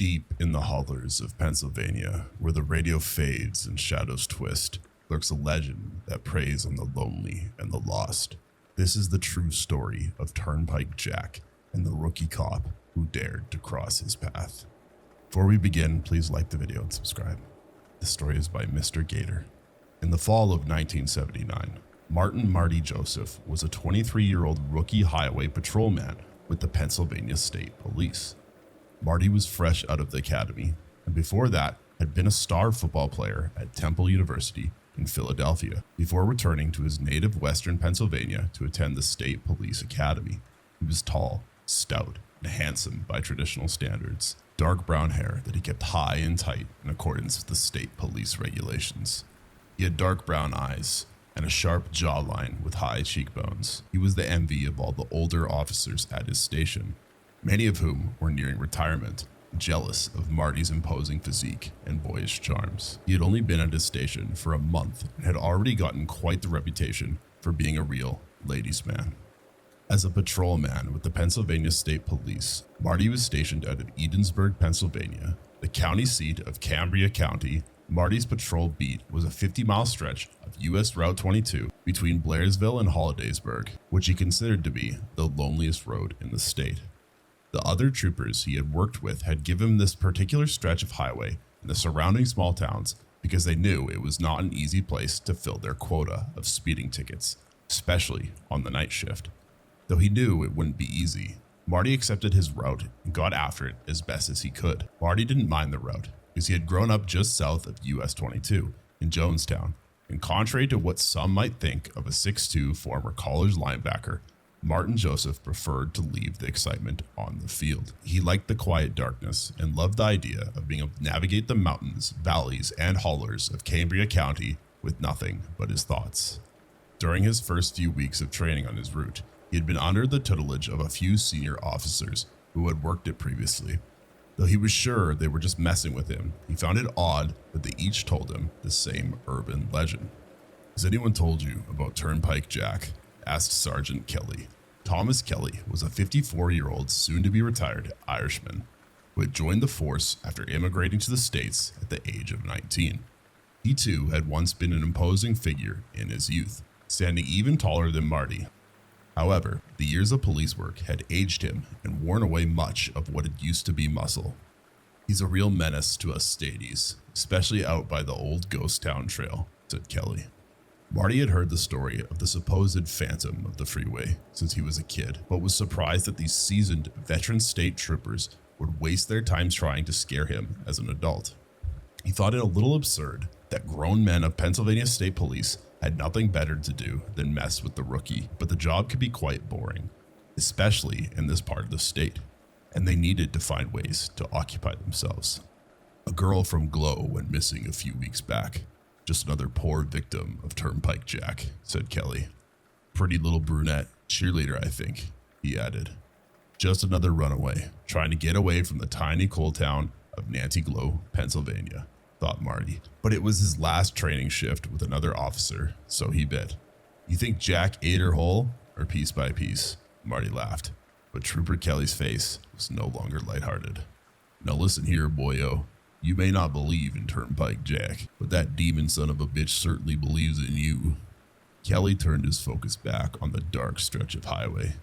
Deep in the hollers of Pennsylvania, where the radio fades and shadows twist, lurks a legend that preys on the lonely and the lost. This is the true story of Turnpike Jack and the rookie cop who dared to cross his path. Before we begin, please like the video and subscribe. The story is by Mr. Gator. In the fall of 1979, Marty Joseph was a 23-year-old rookie highway patrolman with the Pennsylvania State Police. Marty was fresh out of the academy, and before that had been a star football player at Temple University in Philadelphia, before returning to his native western Pennsylvania to attend the State Police Academy. He was tall, stout, and handsome by traditional standards, dark brown hair that he kept high and tight in accordance with the state police regulations. He had dark brown eyes and a sharp jawline with high cheekbones. He was the envy of all the older officers at his station, many of whom were nearing retirement, jealous of Marty's imposing physique and boyish charms. He had only been at his station for a month and had already gotten quite the reputation for being a real ladies' man. As a patrolman with the Pennsylvania State Police, Marty was stationed out at Edensburg, Pennsylvania, the county seat of Cambria County. Marty's patrol beat was a 50-mile stretch of US Route 22 between Blairsville and Hollidaysburg, which he considered to be the loneliest road in the state. The other troopers he had worked with had given him this particular stretch of highway in the surrounding small towns because they knew it was not an easy place to fill their quota of speeding tickets, especially on the night shift. Though he knew it wouldn't be easy, Marty accepted his route and got after it as best as he could. Marty didn't mind the route because he had grown up just south of US 22 in Jonestown, and contrary to what some might think of a 6'2" former college linebacker, Martin Joseph preferred to leave the excitement on the field. He liked the quiet darkness and loved the idea of being able to navigate the mountains, valleys, and hollers of Cambria County with nothing but his thoughts. During his first few weeks of training on his route, he had been under the tutelage of a few senior officers who had worked it previously. Though he was sure they were just messing with him, he found it odd that they each told him the same urban legend. "Has anyone told you about Turnpike Jack?" asked Sergeant Kelly. Thomas Kelly was a 54-year-old soon-to-be-retired Irishman who had joined the force after immigrating to the States at the age of 19. He too had once been an imposing figure in his youth, standing even taller than Marty. However, the years of police work had aged him and worn away much of what had used to be muscle. "He's a real menace to us stadies, especially out by the old ghost town trail," said Kelly. Marty had heard the story of the supposed phantom of the freeway since he was a kid, but was surprised that these seasoned veteran state troopers would waste their time trying to scare him as an adult. He thought it a little absurd that grown men of Pennsylvania State Police had nothing better to do than mess with the rookie, but the job could be quite boring, especially in this part of the state, and they needed to find ways to occupy themselves. "A girl from Glow went missing a few weeks back. Just another poor victim of Turnpike Jack," said Kelly. "Pretty little brunette, cheerleader, I think," he added. "Just another runaway, trying to get away from the tiny coal town of Nantiglow, Pennsylvania," thought Marty. But it was his last training shift with another officer, so he bit. "You think Jack ate her whole, or piece by piece?" Marty laughed, but Trooper Kelly's face was no longer lighthearted. "Now listen here, boyo. You may not believe in Turnpike Jack, but that demon son of a bitch certainly believes in you." Kelly turned his focus back on the dark stretch of highway.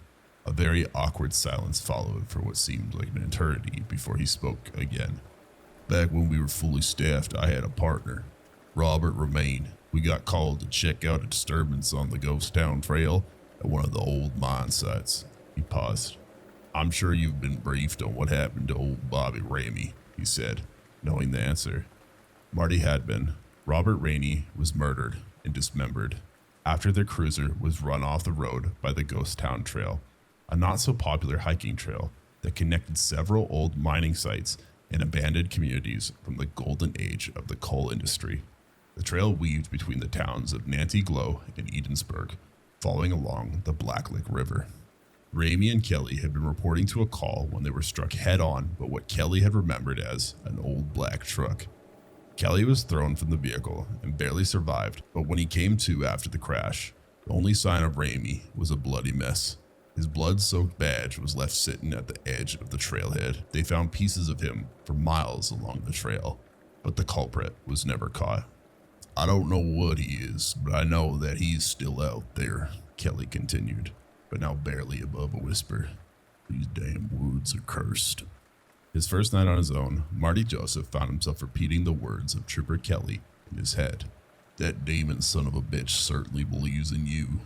A very awkward silence followed for what seemed like an eternity before he spoke again. "Back when we were fully staffed, I had a partner, Robert Romaine. We got called to check out a disturbance on the ghost town trail at one of the old mine sites." He paused. "I'm sure you've been briefed on what happened to old Bobby Ramey," he said, knowing the answer. Marty had been. Robert Rainey was murdered and dismembered after their cruiser was run off the road by the Ghost Town Trail, a not-so-popular hiking trail that connected several old mining sites and abandoned communities from the golden age of the coal industry. The trail weaved between the towns of Nantiglow and Edensburg, following along the Blacklick River. Ramey and Kelly had been reporting to a call when they were struck head-on by what Kelly had remembered as an old black truck. Kelly was thrown from the vehicle and barely survived, but when he came to after the crash, the only sign of Ramey was a bloody mess. His blood-soaked badge was left sitting at the edge of the trailhead. They found pieces of him for miles along the trail, but the culprit was never caught. I don't know what he is, but I know that he's still out there, Kelly continued, but now barely above a whisper. These damn woods are cursed. His first night on his own, Marty Joseph found himself repeating the words of Trooper Kelly in his head. That demon son of a bitch certainly believes in you.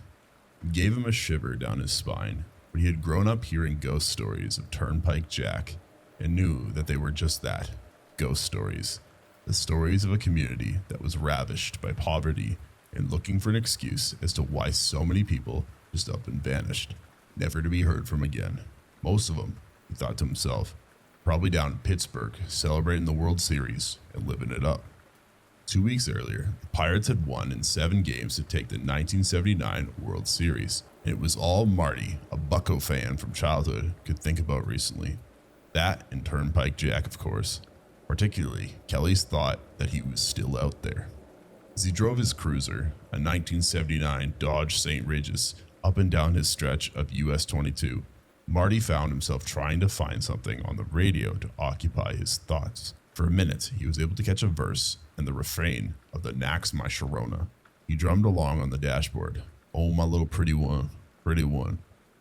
It gave him a shiver down his spine, but he had grown up hearing ghost stories of Turnpike Jack and knew that they were just that, ghost stories. The stories of a community that was ravished by poverty and looking for an excuse as to why so many people just up and vanished, never to be heard from again. Most of them, he thought to himself, probably down in Pittsburgh celebrating the World Series and living it up. 2 weeks earlier, the Pirates had won in 7 games to take the 1979 World Series, and it was all Marty, a Bucco fan from childhood, could think about recently. That and Turnpike Jack, of course. Particularly, Kelly's thought that he was still out there. As he drove his cruiser, a 1979 Dodge St. Regis, up and down his stretch of US 22, Marty found himself trying to find something on the radio to occupy his thoughts. For a minute, he was able to catch a verse and the refrain of the Nax My Sharona. He drummed along on the dashboard. Oh, my little pretty one,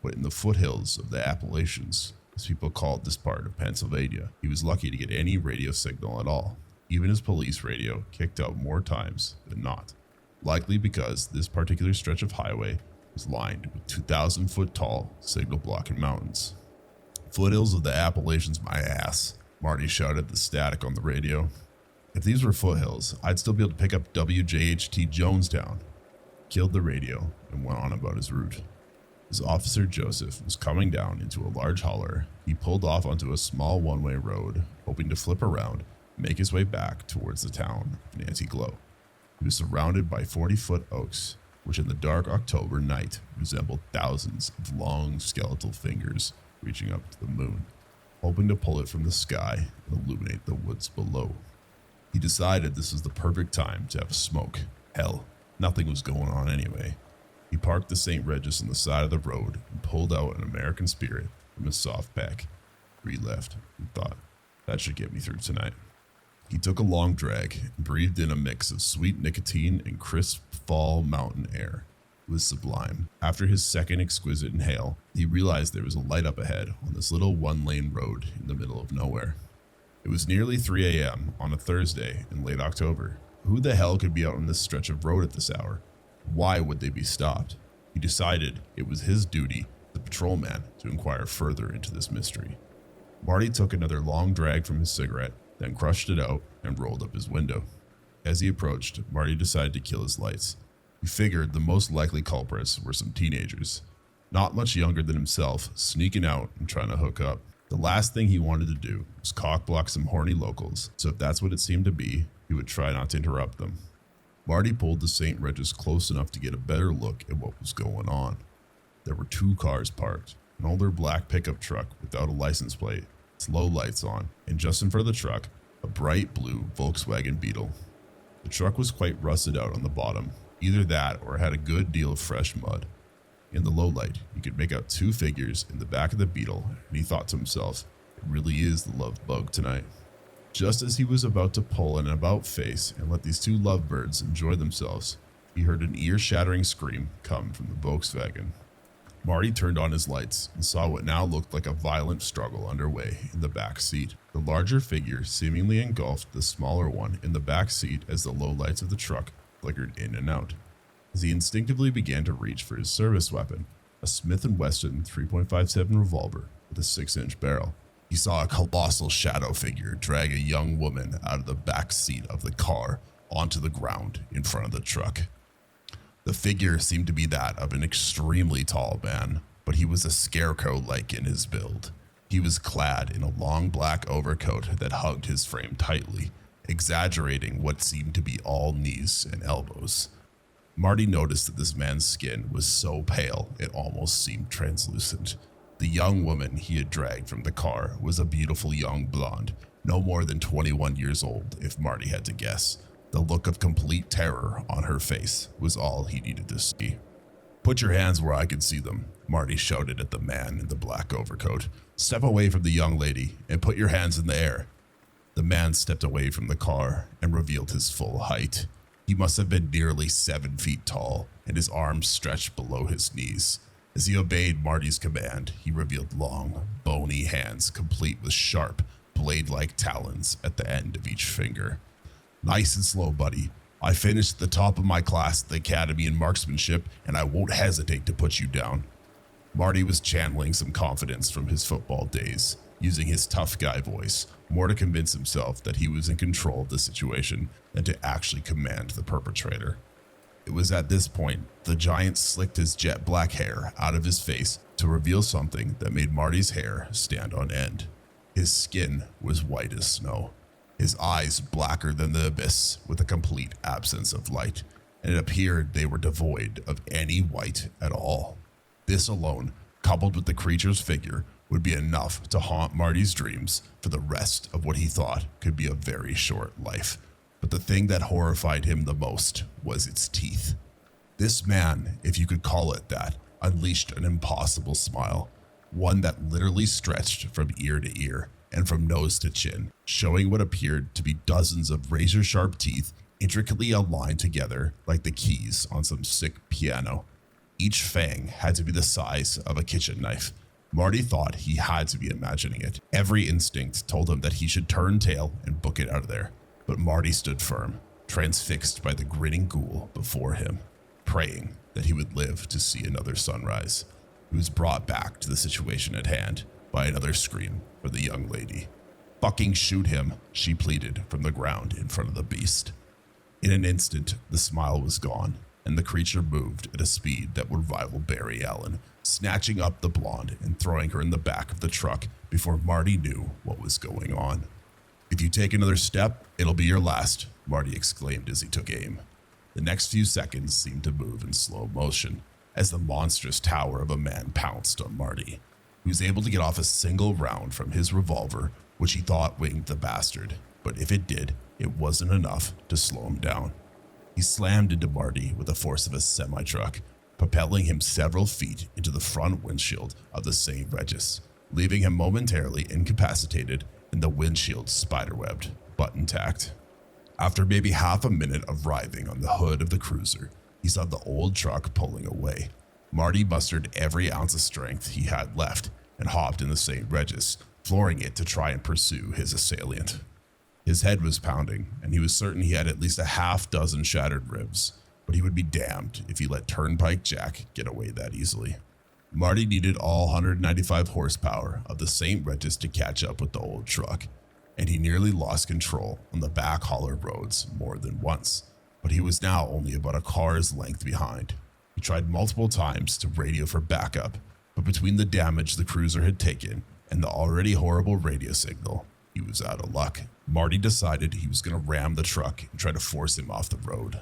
but in the foothills of the Appalachians, as people called this part of Pennsylvania, he was lucky to get any radio signal at all. Even his police radio kicked out more times than not, likely because this particular stretch of highway was lined with 2,000-foot tall signal-blocking mountains. Foothills of the Appalachians, my ass, Marty shouted the static on the radio. If these were foothills, I'd still be able to pick up WJHT Jonestown. Killed the radio and went on about his route. As Officer Joseph was coming down into a large holler, he pulled off onto a small one-way road, hoping to flip around and make his way back towards the town of Nancy Glow. He was surrounded by 40-foot oaks, which in the dark October night resembled thousands of long skeletal fingers reaching up to the moon, hoping to pull it from the sky and illuminate the woods below. He decided this was the perfect time to have a smoke. Hell, nothing was going on anyway. He parked the St. Regis on the side of the road and pulled out an American Spirit from his soft pack. He left and thought, that should get me through tonight. He took a long drag and breathed in a mix of sweet nicotine and crisp fall mountain air. It was sublime. After his second exquisite inhale, he realized there was a light up ahead on this little one-lane road in the middle of nowhere. It was nearly 3 a.m. on a Thursday in late October. Who the hell could be out on this stretch of road at this hour? Why would they be stopped? He decided it was his duty, the patrolman, to inquire further into this mystery. Marty took another long drag from his cigarette, then crushed it out and rolled up his window. As he approached, Marty decided to kill his lights. He figured the most likely culprits were some teenagers, not much younger than himself, sneaking out and trying to hook up. The last thing he wanted to do was cockblock some horny locals, so if that's what it seemed to be, he would try not to interrupt them. Marty pulled the St. Regis close enough to get a better look at what was going on. There were 2 cars parked, an older black pickup truck without a license plate, its low lights on, and just in front of the truck, a bright blue Volkswagen Beetle. The truck was quite rusted out on the bottom, either that or it had a good deal of fresh mud. In the low light, he could make out 2 figures in the back of the Beetle, and he thought to himself, it really is the love bug tonight. Just as he was about to pull an about-face and let these 2 lovebirds enjoy themselves, he heard an ear-shattering scream come from the Volkswagen. Marty turned on his lights and saw what now looked like a violent struggle underway in the back seat. The larger figure seemingly engulfed the smaller one in the back seat as the low lights of the truck flickered in and out. As he instinctively began to reach for his service weapon, a Smith & Wesson 3.57 revolver with a 6-inch barrel, he saw a colossal shadow figure drag a young woman out of the back seat of the car onto the ground in front of the truck. The figure seemed to be that of an extremely tall man, but he was a scarecrow-like in his build. He was clad in a long black overcoat that hugged his frame tightly, exaggerating what seemed to be all knees and elbows. Marty noticed that this man's skin was so pale it almost seemed translucent. The young woman he had dragged from the car was a beautiful young blonde, no more than 21 years old if Marty had to guess. The look of complete terror on her face was all he needed to see. Put your hands where I can see them, Marty shouted at the man in the black overcoat. "Step away from the young lady and put your hands in the air." The man stepped away from the car and revealed his full height. He must have been nearly 7 feet tall, and his arms stretched below his knees. As he obeyed Marty's command, he revealed long, bony hands complete with sharp, blade-like talons at the end of each finger. "Nice and slow, buddy. I finished at the top of my class at the Academy in Marksmanship, and I won't hesitate to put you down." Marty was channeling some confidence from his football days, using his tough guy voice, more to convince himself that he was in control of the situation than to actually command the perpetrator. It was at this point the giant slicked his jet black hair out of his face to reveal something that made Marty's hair stand on end. His skin was white as snow, his eyes blacker than the abyss with a complete absence of light, and it appeared they were devoid of any white at all. This alone, coupled with the creature's figure, would be enough to haunt Marty's dreams for the rest of what he thought could be a very short life. But the thing that horrified him the most was its teeth. This man, if you could call it that, unleashed an impossible smile, one that literally stretched from ear to ear and from nose to chin, showing what appeared to be dozens of razor-sharp teeth intricately aligned together like the keys on some sick piano. Each fang had to be the size of a kitchen knife. Marty thought he had to be imagining it. Every instinct told him that he should turn tail and book it out of there. But Marty stood firm, transfixed by the grinning ghoul before him, praying that he would live to see another sunrise. He was brought back to the situation at hand by another scream for the young lady. "Fucking shoot him," she pleaded from the ground in front of the beast. In an instant, the smile was gone, and the creature moved at a speed that would rival Barry Allen, snatching up the blonde and throwing her in the back of the truck before Marty knew what was going on. "If you take another step, it'll be your last," Marty exclaimed as he took aim. The next few seconds seemed to move in slow motion as the monstrous tower of a man pounced on Marty. He was able to get off a single round from his revolver, which he thought winged the bastard, but if it did, it wasn't enough to slow him down. He slammed into Marty with the force of a semi-truck, propelling him several feet into the front windshield of the St. Regis, leaving him momentarily incapacitated and the windshield spiderwebbed, but intact. After maybe half a minute of writhing on the hood of the cruiser, he saw the old truck pulling away. Marty mustered every ounce of strength he had left and hopped in the St. Regis, flooring it to try and pursue his assailant. His head was pounding, and he was certain he had at least a half dozen shattered ribs, but he would be damned if he let Turnpike Jack get away that easily. Marty needed all 195 horsepower of the St. Regis to catch up with the old truck, and he nearly lost control on the back holler roads more than once, but he was now only about a car's length behind. He tried multiple times to radio for backup, but between the damage the cruiser had taken and the already horrible radio signal, he was out of luck. Marty decided he was going to ram the truck and try to force him off the road.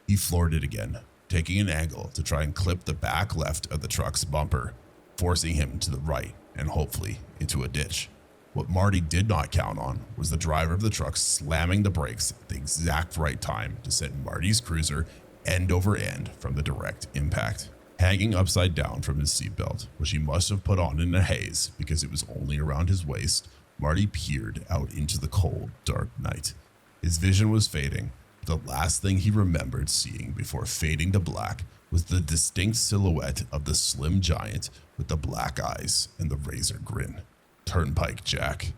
He floored it again, taking an angle to try and clip the back left of the truck's bumper, forcing him to the right and hopefully into a ditch. What Marty did not count on was the driver of the truck slamming the brakes at the exact right time to send Marty's cruiser end over end from the direct impact. Hanging upside down from his seatbelt, which he must have put on in a haze because it was only around his waist, Marty peered out into the cold, dark night. His vision was fading, but the last thing he remembered seeing before fading to black was the distinct silhouette of the slim giant with the black eyes and the razor grin. Turnpike Jack,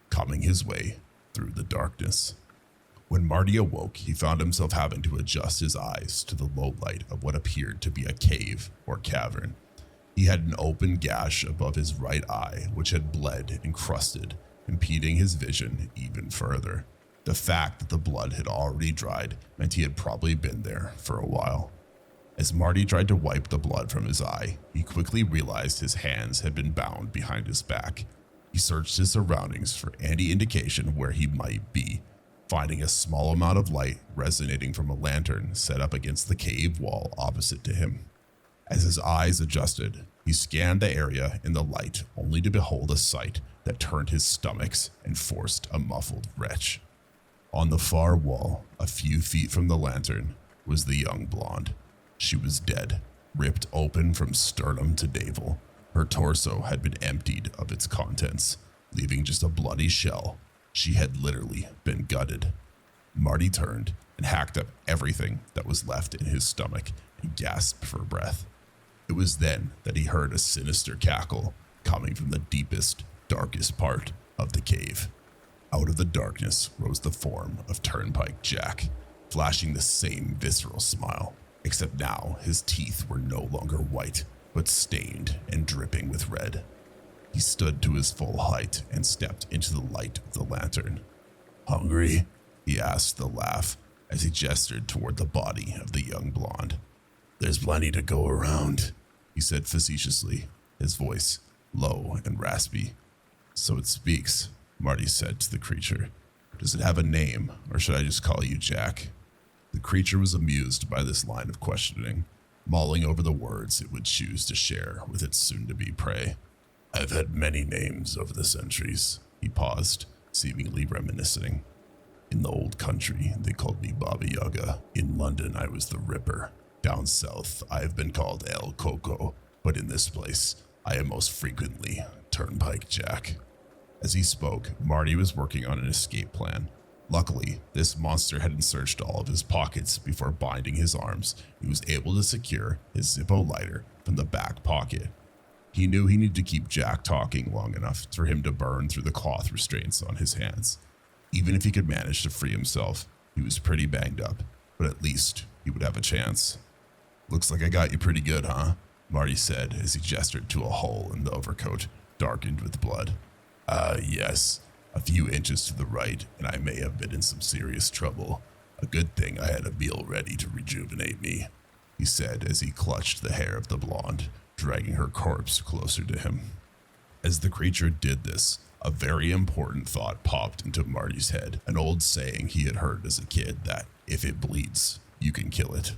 coming his way through the darkness. When Marty awoke, he found himself having to adjust his eyes to the low light of what appeared to be a cave or cavern. He had an open gash above his right eye, which had bled and crusted, impeding his vision even further. The fact that the blood had already dried meant he had probably been there for a while. As Marty tried to wipe the blood from his eye, he quickly realized his hands had been bound behind his back. He searched his surroundings for any indication of where he might be, finding a small amount of light resonating from a lantern set up against the cave wall opposite to him. As his eyes adjusted, he scanned the area in the light only to behold a sight that turned his stomachs and forced a muffled retch. On the far wall, a few feet from the lantern, was the young blonde. She was dead, ripped open from sternum to navel. Her torso had been emptied of its contents, leaving just a bloody shell. She had literally been gutted. Marty turned and hacked up everything that was left in his stomach and gasped for breath. It was then that he heard a sinister cackle coming from the deepest, darkest part of the cave. Out of the darkness rose the form of Turnpike Jack, flashing the same visceral smile, except now his teeth were no longer white, but stained and dripping with red. He stood to his full height and stepped into the light of the lantern. "Hungry?" he asked with a laugh as he gestured toward the body of the young blonde. "There's plenty to go around," he said facetiously, his voice low and raspy. "So it speaks," Marty said to the creature. "Does it have a name, or should I just call you Jack?" The creature was amused by this line of questioning, mulling over the words it would choose to share with its soon-to-be prey. "I've had many names over the centuries," he paused, seemingly reminiscing. "In the old country, they called me Baba Yaga. In London, I was the Ripper. Down south, I have been called El Coco, but in this place, I am most frequently Turnpike Jack." As he spoke, Marty was working on an escape plan. Luckily, this monster hadn't searched all of his pockets before binding his arms. He was able to secure his Zippo lighter from the back pocket. He knew he needed to keep Jack talking long enough for him to burn through the cloth restraints on his hands. Even if he could manage to free himself, he was pretty banged up, but at least he would have a chance. "Looks like I got you pretty good, huh?" Marty said as he gestured to a hole in the overcoat, darkened with blood. Yes. A few inches to the right, and I may have been in some serious trouble. A good thing I had a meal ready to rejuvenate me," he said as he clutched the hair of the blonde, dragging her corpse closer to him. As the creature did this, a very important thought popped into Marty's head, an old saying he had heard as a kid that, if it bleeds, you can kill it.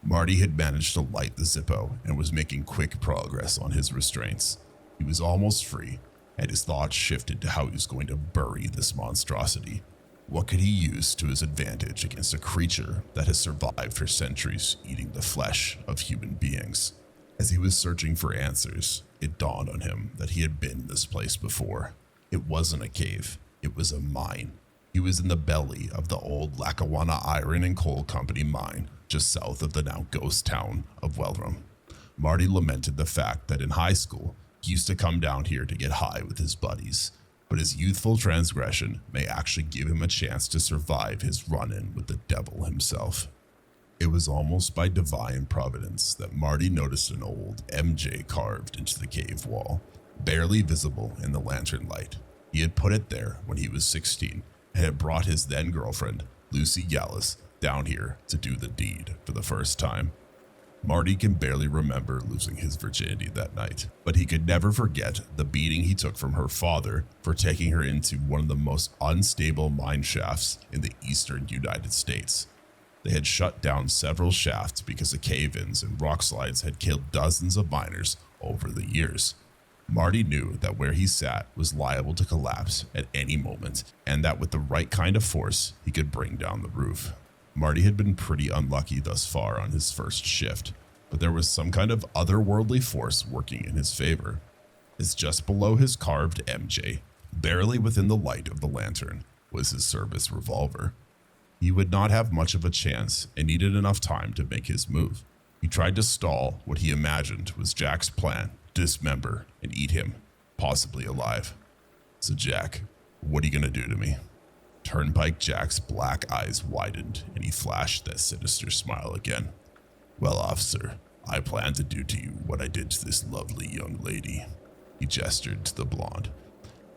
Marty had managed to light the Zippo and was making quick progress on his restraints. He was almost free, and his thoughts shifted to how he was going to bury this monstrosity. What could he use to his advantage against a creature that has survived for centuries eating the flesh of human beings? As he was searching for answers, it dawned on him that he had been in this place before. It wasn't a cave, it was a mine. He was in the belly of the old Lackawanna Iron and Coal Company mine, just south of the now ghost town of Wellram. Marty lamented the fact that in high school, he used to come down here to get high with his buddies, but his youthful transgression may actually give him a chance to survive his run-in with the devil himself. It was almost by divine providence that Marty noticed an old MJ carved into the cave wall, barely visible in the lantern light. He had put it there when he was 16 and had brought his then-girlfriend, Lucy Gallus, down here to do the deed for the first time. Marty can barely remember losing his virginity that night, but he could never forget the beating he took from her father for taking her into one of the most unstable mine shafts in the eastern United States. They had shut down several shafts because of cave-ins and rock slides had killed dozens of miners over the years. Marty knew that where he sat was liable to collapse at any moment, and that with the right kind of force, he could bring down the roof. Marty had been pretty unlucky thus far on his first shift, but there was some kind of otherworldly force working in his favor. As just below his carved MJ, barely within the light of the lantern, was his service revolver. He would not have much of a chance and needed enough time to make his move. He tried to stall what he imagined was Jack's plan, dismember and eat him, possibly alive. "So Jack, what are you gonna do to me?" Turnpike Jack's black eyes widened and he flashed that sinister smile again. "Well, officer, I plan to do to you what I did to this lovely young lady." He gestured to the blonde.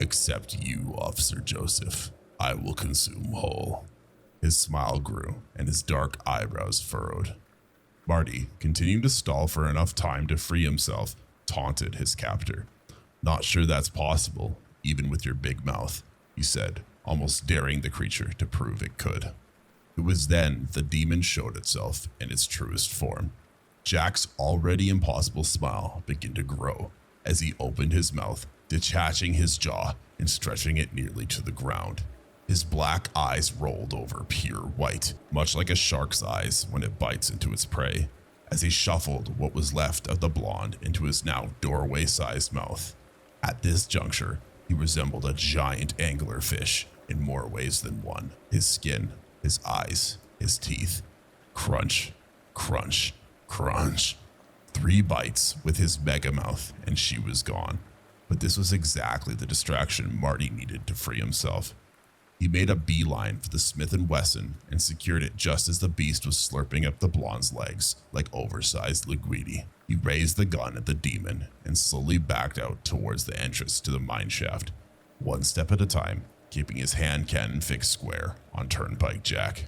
"Except you, Officer Joseph, I will consume whole." His smile grew and his dark eyebrows furrowed. Marty, continuing to stall for enough time to free himself, taunted his captor. "Not sure that's possible, even with your big mouth," he said, almost daring the creature to prove it could. It was then the demon showed itself in its truest form. Jack's already impossible smile began to grow as he opened his mouth, detaching his jaw and stretching it nearly to the ground. His black eyes rolled over pure white, much like a shark's eyes when it bites into its prey. as he shuffled what was left of the blonde into his now doorway-sized mouth. At this juncture, he resembled a giant anglerfish in more ways than one. His skin, his eyes, his teeth. Crunch, crunch, crunch. 3 bites with his mega mouth and she was gone. But this was exactly the distraction Marty needed to free himself. He made a beeline for the Smith & Wesson and secured it just as the beast was slurping up the blonde's legs like oversized linguine. He raised the gun at the demon and slowly backed out towards the entrance to the mine shaft, one step at a time, keeping his hand cannon fixed square on Turnpike Jack.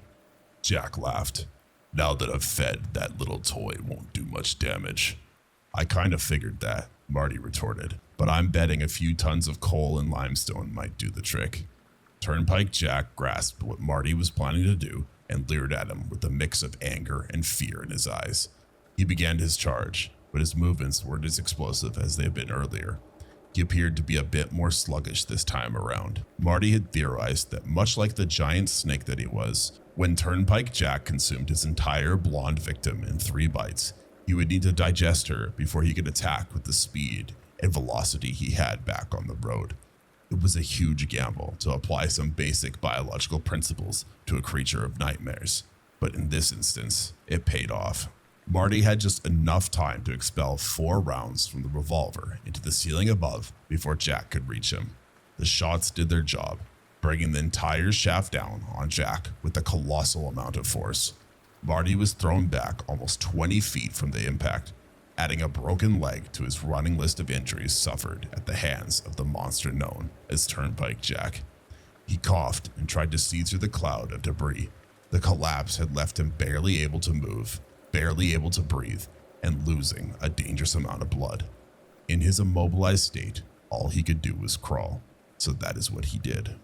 Jack laughed. Now that I've fed, that little toy won't do much damage. I kind of figured that, Marty retorted, but I'm betting a few tons of coal and limestone might do the trick. Turnpike Jack grasped what Marty was planning to do and leered at him with a mix of anger and fear in his eyes. He began his charge, but his movements weren't as explosive as they had been earlier. He appeared to be a bit more sluggish this time around. Marty had theorized that much like the giant snake that he was, when Turnpike Jack consumed his entire blonde victim in 3 bites, he would need to digest her before he could attack with the speed and velocity he had back on the road. It was a huge gamble to apply some basic biological principles to a creature of nightmares, but in this instance, it paid off. Marty had just enough time to expel 4 rounds from the revolver into the ceiling above before Jack could reach him. The shots did their job, bringing the entire shaft down on Jack with a colossal amount of force. Marty was thrown back almost 20 feet from the impact, adding a broken leg to his running list of injuries suffered at the hands of the monster known as Turnpike Jack. He coughed and tried to see through the cloud of debris. The collapse had left him barely able to move, barely able to breathe, and losing a dangerous amount of blood. In his immobilized state, all he could do was crawl, so that is what he did.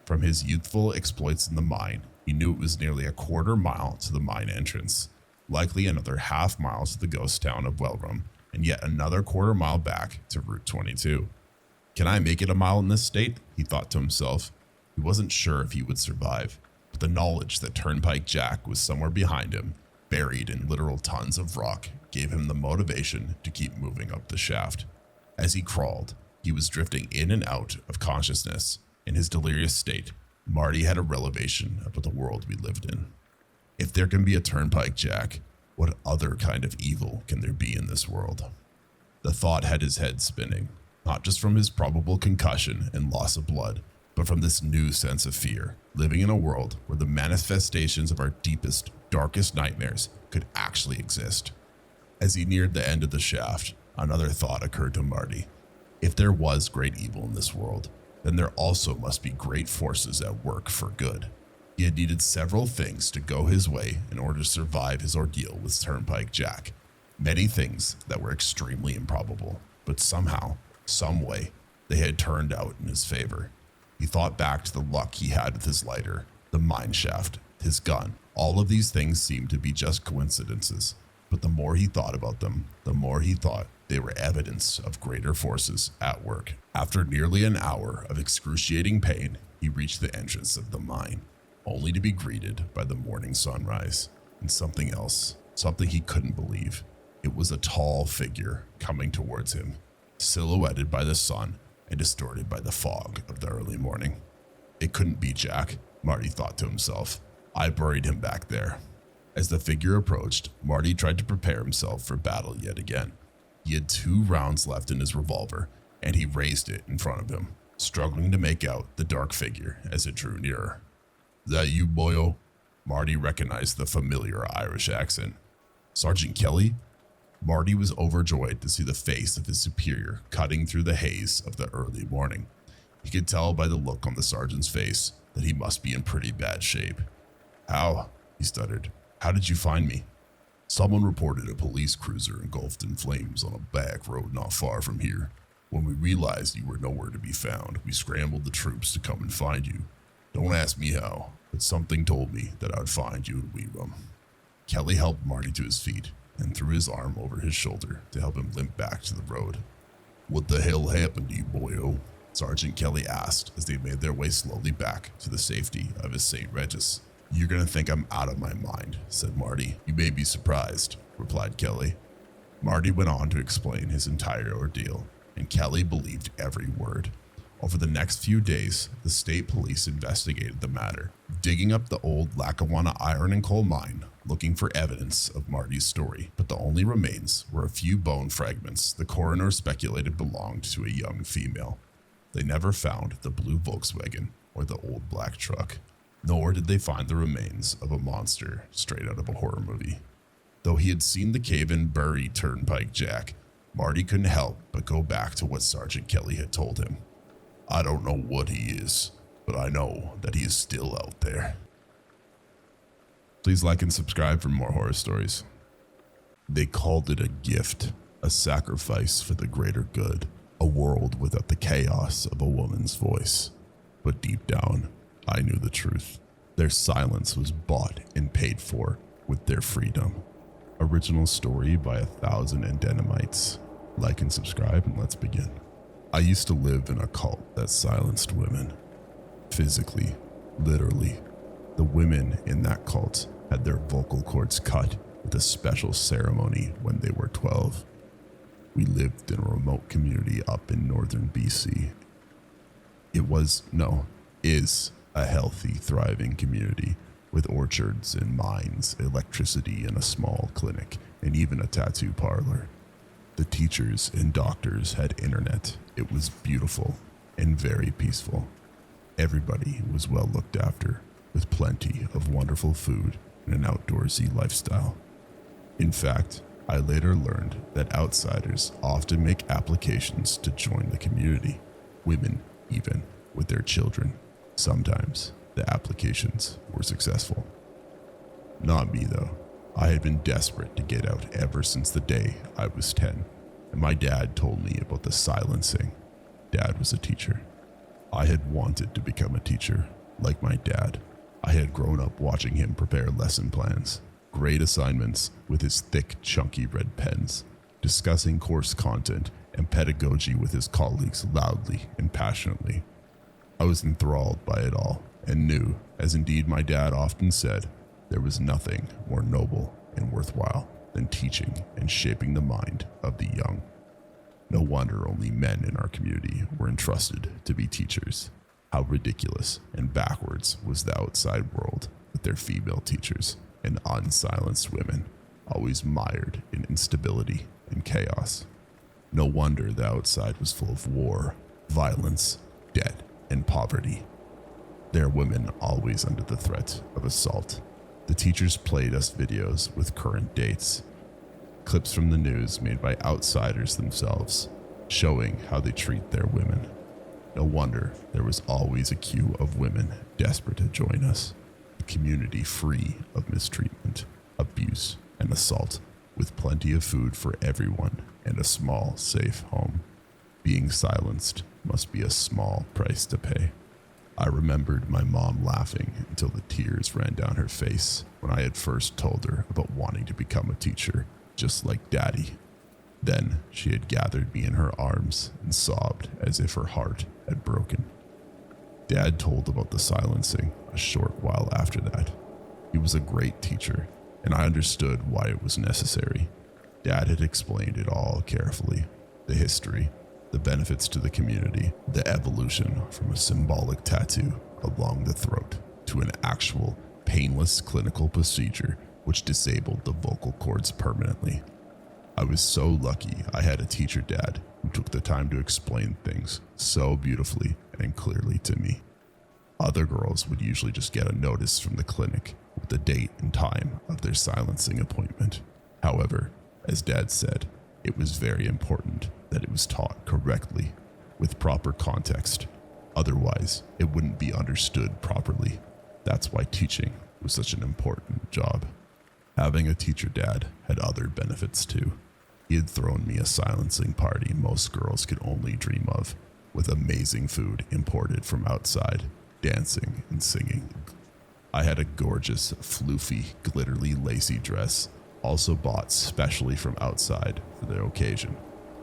From his youthful exploits in the mine, he knew it was nearly a quarter mile to the mine entrance, likely another half mile to the ghost town of Wellrum, and yet another quarter mile back to Route 22. Can I make it a mile in this state? He thought to himself. He wasn't sure if he would survive, but the knowledge that Turnpike Jack was somewhere behind him, buried in literal tons of rock, gave him the motivation to keep moving up the shaft. As he crawled, he was drifting in and out of consciousness. In his delirious state, Marty had a revelation about the world we lived in. If there can be a Turnpike Jack, what other kind of evil can there be in this world? The thought had his head spinning, not just from his probable concussion and loss of blood, but from this new sense of fear, living in a world where the manifestations of our deepest, darkest nightmares could actually exist. As he neared the end of the shaft, another thought occurred to Marty. If there was great evil in this world, then there also must be great forces at work for good. He had needed several things to go his way in order to survive his ordeal with Turnpike Jack. Many things that were extremely improbable, but somehow, some way, they had turned out in his favor. He thought back to the luck he had with his lighter, the mine shaft, his gun. All of these things seemed to be just coincidences, but the more he thought about them, the more he thought they were evidence of greater forces at work. After nearly an hour of excruciating pain, he reached the entrance of the mine, only to be greeted by the morning sunrise and something else, something he couldn't believe. It was a tall figure coming towards him, silhouetted by the sun and distorted by the fog of the early morning. It couldn't be Jack, Marty thought to himself. I buried him back there. As the figure approached, Marty tried to prepare himself for battle yet again. He had 2 rounds left in his revolver, and he raised it in front of him, struggling to make out the dark figure as it drew nearer. That you, boyo? Marty recognized the familiar Irish accent. Sergeant Kelly? Marty was overjoyed to see the face of his superior cutting through the haze of the early morning. He could tell by the look on the sergeant's face that he must be in pretty bad shape. How? He stuttered. How did you find me? Someone reported a police cruiser engulfed in flames on a back road not far from here. When we realized you were nowhere to be found, we scrambled the troops to come and find you. Don't ask me how, but something told me that I would find you in Wee-Rum. Kelly helped Marty to his feet and threw his arm over his shoulder to help him limp back to the road. What the hell happened to you, boyo? Sergeant Kelly asked as they made their way slowly back to the safety of his St. Regis. You're gonna think I'm out of my mind, said Marty. You may be surprised. replied Kelly. Marty went on to explain his entire ordeal, and Kelly believed every word. Over the next few days, the state police investigated the matter, digging up the old Lackawanna iron and coal mine, looking for evidence of Marty's story, but the only remains were a few bone fragments the coroner speculated belonged to a young female. They never found the blue Volkswagen or the old black truck, nor did they find the remains of a monster straight out of a horror movie. Though he had seen the cave-in bury Turnpike Jack, Marty couldn't help but go back to what Sergeant Kelly had told him. I don't know what he is, but I know that he is still out there. Please like and subscribe for more horror stories. They called it a gift, a sacrifice for the greater good, a world without the chaos of a woman's voice. But deep down, I knew the truth. Their silence was bought and paid for with their freedom. Original story by 1,000 and Dynamites. Like and subscribe, and let's begin. I used to live in a cult that silenced women. Physically, literally. The women in that cult had their vocal cords cut with a special ceremony when they were 12. We lived in a remote community up in northern BC. Is a healthy, thriving community with orchards and mines, electricity and a small clinic, and even a tattoo parlor. The teachers and doctors had internet. It was beautiful and very peaceful. Everybody was well looked after, with plenty of wonderful food and an outdoorsy lifestyle. In fact, I later learned that outsiders often make applications to join the community, women even, with their children. Sometimes the applications were successful. Not me though. I had been desperate to get out ever since the day I was 10, and my dad told me about the silencing. Dad was a teacher. I had wanted to become a teacher, like my dad. I had grown up watching him prepare lesson plans, grade assignments with his thick, chunky red pens, discussing course content and pedagogy with his colleagues loudly and passionately. I was enthralled by it all and knew, as indeed my dad often said, there was nothing more noble and worthwhile than teaching and shaping the mind of the young. No wonder only men in our community were entrusted to be teachers. How ridiculous and backwards was the outside world with their female teachers and unsilenced women, always mired in instability and chaos. No wonder the outside was full of war, violence, debt, and poverty. Their women always under the threat of assault. The teachers played us videos with current dates, clips from the news made by outsiders themselves, showing how they treat their women. No wonder there was always a queue of women desperate to join us, a community free of mistreatment, abuse, and assault, with plenty of food for everyone and a small, safe home. Being silenced must be a small price to pay. I remembered my mom laughing until the tears ran down her face when I had first told her about wanting to become a teacher, just like Daddy. Then she had gathered me in her arms and sobbed as if her heart had broken. Dad told about the silencing a short while after that. He was a great teacher, and I understood why it was necessary. Dad had explained it all carefully, the history, the benefits to the community, the evolution from a symbolic tattoo along the throat to an actual, painless clinical procedure which disabled the vocal cords permanently. I was so lucky I had a teacher dad who took the time to explain things so beautifully and clearly to me. Other girls would usually just get a notice from the clinic with the date and time of their silencing appointment. However, as Dad said, it was very important that it was taught correctly, with proper context. Otherwise, it wouldn't be understood properly. That's why teaching was such an important job. Having a teacher dad had other benefits too. He had thrown me a silencing party most girls could only dream of, with amazing food imported from outside, dancing and singing. I had a gorgeous, floofy, glittery, lacy dress, also bought specially from outside for the occasion,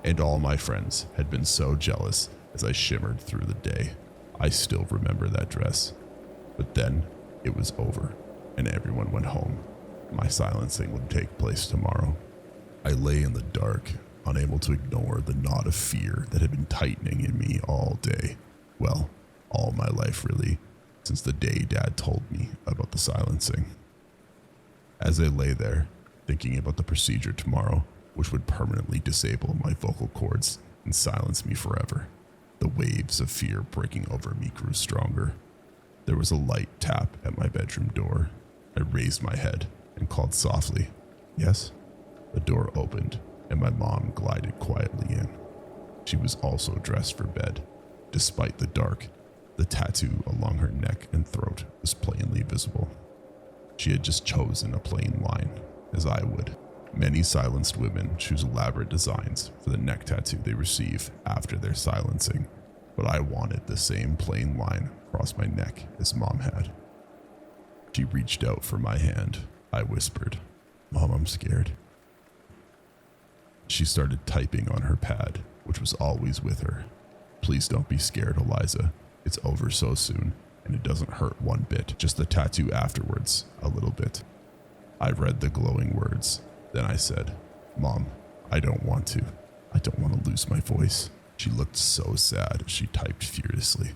and all my friends had been so jealous as I shimmered through the day. I still remember that dress. But then it was over, and everyone went home. My silencing would take place tomorrow. I lay in the dark, unable to ignore the knot of fear that had been tightening in me all day. Well, all my life really, since the day Dad told me about the silencing. As I lay there, thinking about the procedure tomorrow, which would permanently disable my vocal cords and silence me forever, the waves of fear breaking over me grew stronger. There was a light tap at my bedroom door. I raised my head and called softly, "Yes?" The door opened and my mom glided quietly in. She was also dressed for bed. Despite the dark, the tattoo along her neck and throat was plainly visible. She had just chosen a plain line, as I would. Many silenced women choose elaborate designs for the neck tattoo they receive after their silencing, but I wanted the same plain line across my neck as Mom had. She reached out for my hand. I whispered, "Mom, I'm scared." She started typing on her pad, which was always with her. "Please don't be scared, Eliza. It's over so soon, and it doesn't hurt one bit. Just the tattoo afterwards, a little bit." I read the glowing words. Then I said, "Mom, I don't want to. I don't want to lose my voice." She looked so sad as she typed furiously.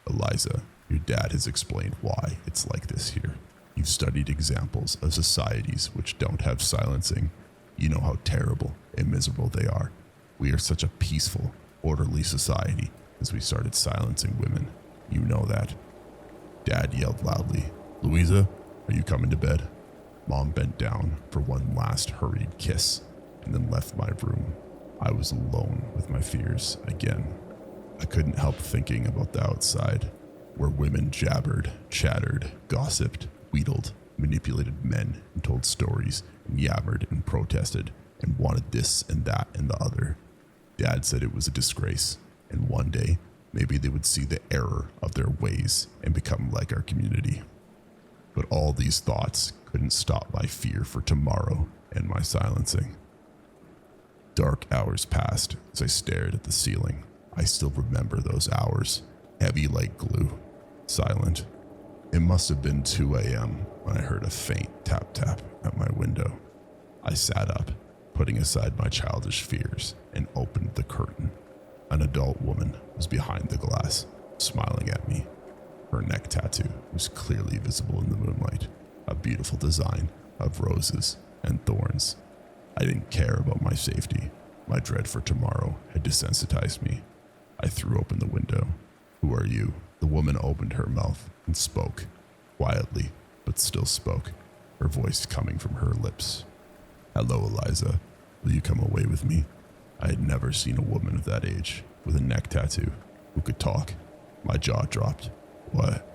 "Eliza, your dad has explained why it's like this here. You've studied examples of societies which don't have silencing. You know how terrible and miserable they are. We are such a peaceful, orderly society as we started silencing women. You know that." Dad yelled loudly, "Louisa, are you coming to bed?" Mom bent down for one last hurried kiss and then left my room. I was alone with my fears again. I couldn't help thinking about the outside, where women jabbered, chattered, gossiped, wheedled, manipulated men and told stories and yammered and protested and wanted this and that and the other. Dad said it was a disgrace, and one day maybe they would see the error of their ways and become like our community. But all these thoughts couldn't stop my fear for tomorrow and my silencing. Dark hours passed as I stared at the ceiling. I still remember those hours, heavy like glue, silent. It must have been 2 a.m. when I heard a faint tap-tap at my window. I sat up, putting aside my childish fears, and opened the curtain. An adult woman was behind the glass, smiling at me. Her neck tattoo was clearly visible in the moonlight, a beautiful design of roses and thorns. I didn't care about my safety. My dread for tomorrow had desensitized me. I threw open the window. "Who are you?" The woman opened her mouth and spoke, quietly, but still spoke, her voice coming from her lips. "Hello, Eliza. Will you come away with me?" I had never seen a woman of that age with a neck tattoo who could talk. My jaw dropped. "What?"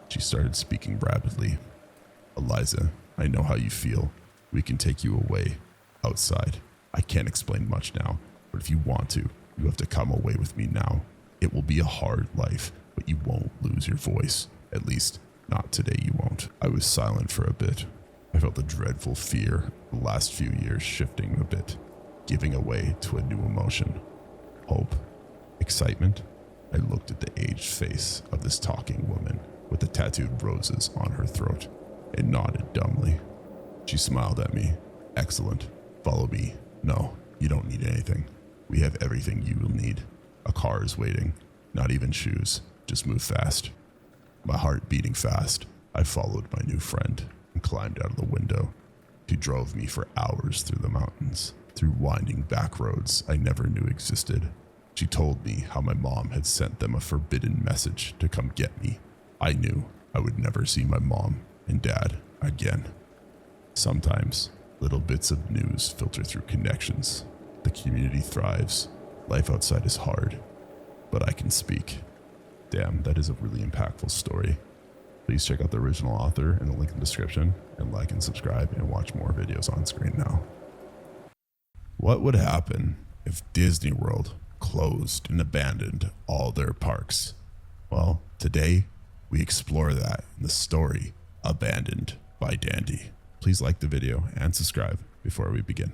She started speaking rapidly. "Eliza, I know how you feel. We can take you away, outside. I can't explain much now, but if you want to, you have to come away with me now. It will be a hard life, but you won't lose your voice. At least, not today you won't." I was silent for a bit. I felt the dreadful fear of the last few years shifting a bit, giving away to a new emotion. Hope. Excitement. I looked at the aged face of this talking woman with the tattooed roses on her throat and nodded dumbly. She smiled at me. "Excellent. Follow me." "No, you don't need anything. We have everything you will need. A car is waiting. Not even shoes. Just move fast." My heart beating fast, I followed my new friend and climbed out of the window. She drove me for hours through the mountains, through winding back roads I never knew existed. She told me how my mom had sent them a forbidden message to come get me. I knew I would never see my mom and dad again. Sometimes, little bits of news filter through connections. The community thrives. Life outside is hard, but I can speak. Damn, that is a really impactful story. Please check out the original author in the link in the description, and like and subscribe and watch more videos on screen now. What would happen if Disney World closed and abandoned all their parks? Well, today we explore that in the story Abandoned by Dandy. Please like the video and subscribe before we begin.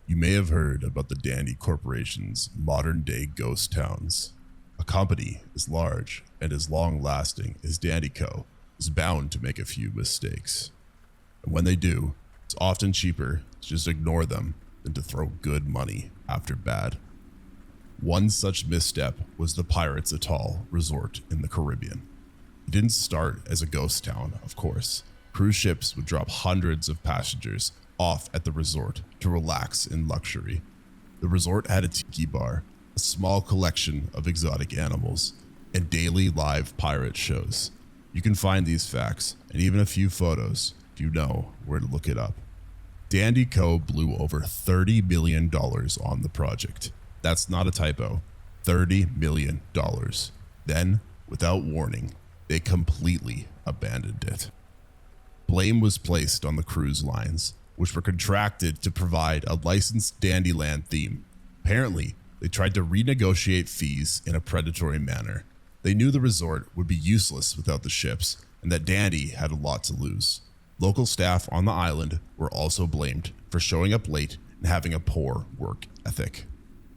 You may have heard about the Dandy Corporation's modern-day ghost towns. A company as large and as long-lasting as Dandy Co. is bound to make a few mistakes. And when they do, it's often cheaper to just ignore them than to throw good money after bad. One such misstep was the Pirates Atoll resort in the Caribbean. It didn't start as a ghost town, of course. Cruise ships would drop hundreds of passengers off at the resort to relax in luxury. The resort had a tiki bar, a small collection of exotic animals, and daily live pirate shows. You can find these facts and even a few photos if you know where to look it up. Dandy Co. blew over $30 million on the project. That's not a typo. $30 million. Then, without warning, they completely abandoned it. Blame was placed on the cruise lines, which were contracted to provide a licensed Dandyland theme. Apparently, they tried to renegotiate fees in a predatory manner. They knew the resort would be useless without the ships, and that Dandy had a lot to lose. Local staff on the island were also blamed for showing up late and having a poor work ethic.